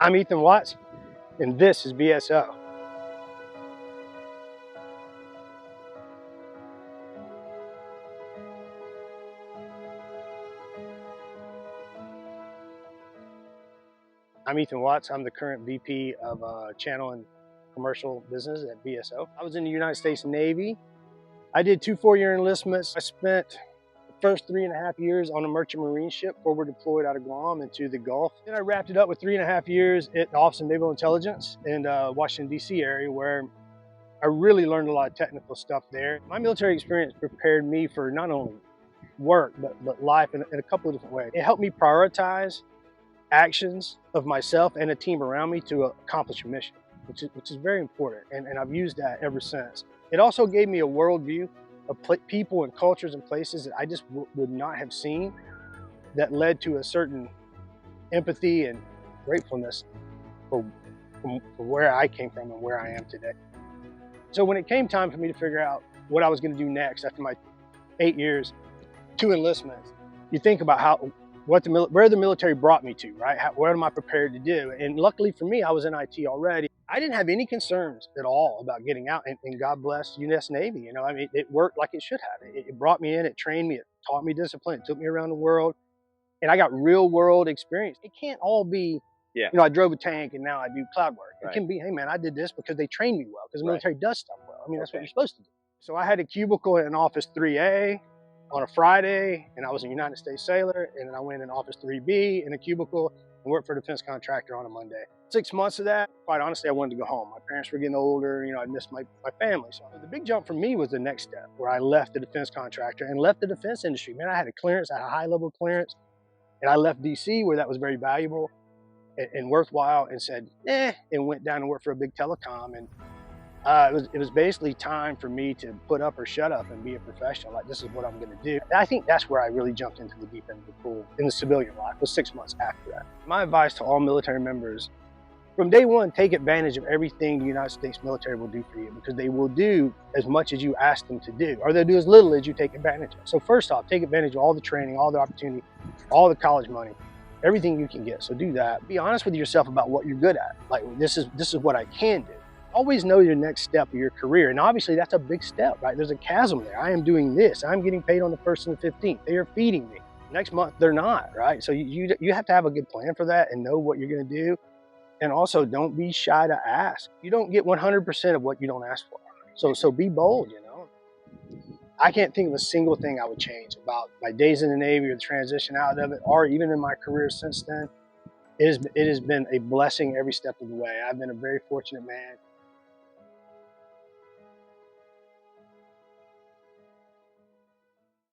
I'm Ethan Watts, and this is BSO. I'm Ethan Watts. I'm the current VP of Channel and Commercial Business at BSO. I was in the United States Navy. I did 2 4-year enlistments. I spent the first 3.5 years on a merchant marine ship forward deployed out of Guam into the Gulf. Then I wrapped it up with 3.5 years at the Office of Naval Intelligence in Washington, D.C. area, where I really learned a lot of technical stuff there. My military experience prepared me for not only work, but life in a couple of different ways. It helped me prioritize actions of myself and a team around me to accomplish a mission, which is very important. And I've used that ever since. It also gave me a worldview of people and cultures and places that I just would not have seen, that led to a certain empathy and gratefulness for where I came from and where I am today. So when it came time for me to figure out what I was going to do next after my 8 years, 2 enlistments, you think about where the military brought me to, right? What am I prepared to do? And luckily for me, I was in IT already. I didn't have any concerns at all about getting out, and God bless U.S. Navy. You know, I mean, it worked like it should have. It brought me in, it trained me, it taught me discipline, it took me around the world, and I got real world experience. It can't all be, you know, I drove a tank and now I do cloud work. It can be, hey man, I did this because they trained me well, because the military does stuff well. I mean, that's what you're supposed to do. So I had a cubicle in Office 3A on a Friday, and I was a United States sailor, and then I went in Office 3B in a cubicle and worked for a defense contractor on a Monday. 6 months of that, quite honestly, I wanted to go home. My parents were getting older, you know, I missed my family. So the big jump for me was the next step, where I left the defense contractor and left the defense industry. Man, I had a clearance, I had a high level clearance, and I left DC, where that was very valuable and worthwhile, and said, and went down and worked for a big telecom. And it was basically time for me to put up or shut up and be a professional. Like, this is what I'm going to do. And I think that's where I really jumped into the deep end of the pool in the civilian life, was 6 months after that. My advice to all military members, from day one, take advantage of everything the United States military will do for you, because they will do as much as you ask them to do, or they'll do as little as you take advantage of. So first off, take advantage of all the training, all the opportunity, all the college money, everything you can get. So do that. Be honest with yourself about what you're good at. Like, this is what I can do. Always know your next step of your career. And obviously that's a big step, right? There's a chasm there. I am doing this. I'm getting paid on the 1st and the 15th. They are feeding me. Next month, they're not, right? So you have to have a good plan for that and know what you're going to do. And also, don't be shy to ask. You don't get 100% of what you don't ask for. So be bold, you know. I can't think of a single thing I would change about my days in the Navy or the transition out of it, or even in my career since then. It has been a blessing every step of the way. I've been a very fortunate man.